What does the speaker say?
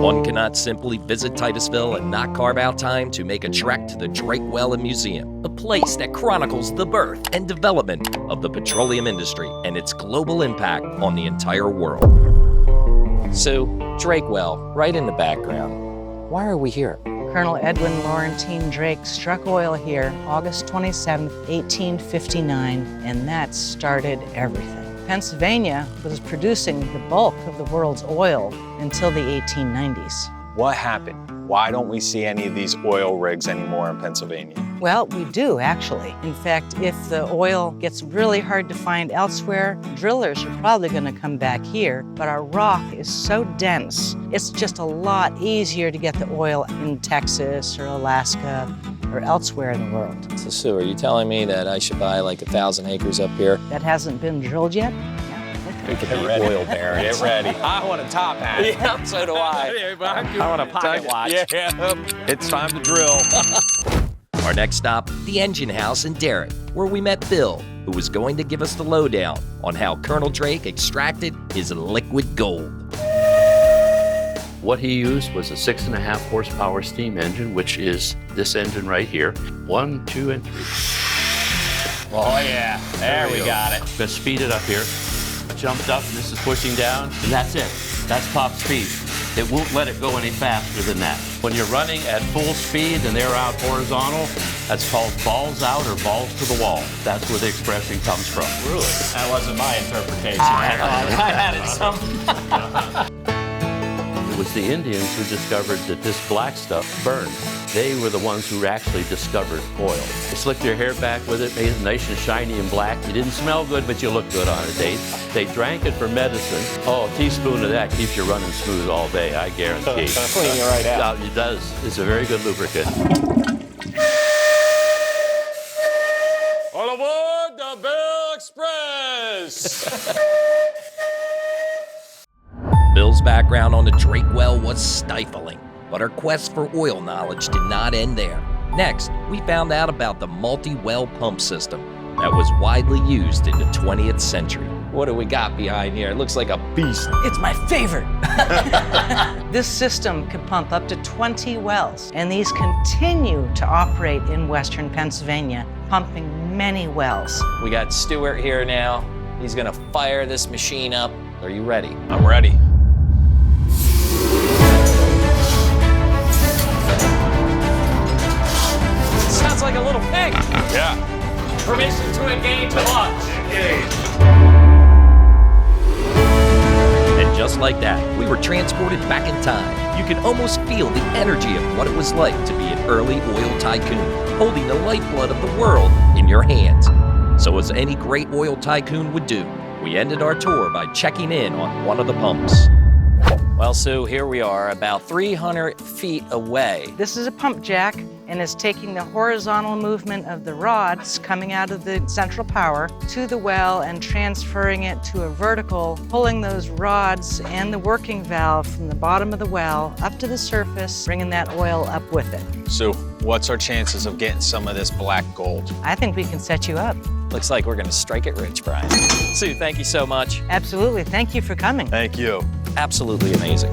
One cannot simply visit Titusville and not carve out time to make a trek to the Drake Well and Museum, a place that chronicles the birth and development of the petroleum industry and its global impact on the entire world. So, Drake Well, right in the background. Why are we here? Colonel Edwin Laurentine Drake struck oil here August 27, 1859, and that started everything. Pennsylvania was producing the bulk of the world's oil until the 1890s. What happened? Why don't we see any of these oil rigs anymore in Pennsylvania? Well, we do, actually. In fact, if the oil gets really hard to find elsewhere, drillers are probably going to come back here, but our rock is so dense, it's just a lot easier to get the oil in Texas or Alaska or elsewhere in the world. So, Sue, are you telling me that I should buy like 1,000 acres up here? That hasn't been drilled yet? We could be oil barons. Get ready. I want a top hat. Yeah, so do I. I want a pocket watch. Yeah, it's time to drill. Our next stop, the engine house in Derrick, where we met Bill, who was going to give us the lowdown on how Colonel Drake extracted his liquid gold. What he used was a 6.5 horsepower steam engine, which is this engine right here. 1, 2, and 3. Oh yeah, there we got it. Let's speed it up here. Jumped up, and this is pushing down, and that's it. That's top speed. It won't let it go any faster than that. When you're running at full speed and they're out horizontal, that's called balls out or balls to the wall. That's where the expression comes from. Really? That wasn't my interpretation. I had it some. It was the Indians who discovered that this black stuff burned. They were the ones who actually discovered oil. They slicked their hair back with it, made it nice and shiny and black. You didn't smell good, but you looked good on a date. They drank it for medicine. Oh, a teaspoon of that keeps you running smooth all day, I guarantee. Clean you right out. It does. It's a very good lubricant. All aboard the Bill Express! Bill's background on the Drake Well was stifling, but our quest for oil knowledge did not end there. Next, we found out about the MultiWell pump system that was widely used in the 20th century. What do we got behind here? It looks like a beast. It's my favorite. This system could pump up to 20 wells, and these continue to operate in western Pennsylvania, pumping many wells. We got Stuart here now. He's gonna fire this machine up. Are you ready? I'm ready. Sounds like a little pig. Yeah. Permission to engage launch. And just like that, we were transported back in time. You can almost feel the energy of what it was like to be an early oil tycoon, holding the lifeblood of the world in your hands. So as any great oil tycoon would do, we ended our tour by checking in on one of the pumps. Well, Sue, here we are, about 300 feet away. This is a pump jack, and it's taking the horizontal movement of the rods coming out of the central power to the well and transferring it to a vertical, pulling those rods and the working valve from the bottom of the well up to the surface, bringing that oil up with it. So, what's our chances of getting some of this black gold? I think we can set you up. Looks like we're gonna strike it rich, Brian. Sue, thank you so much. Absolutely. Thank you for coming. Thank you. Absolutely amazing.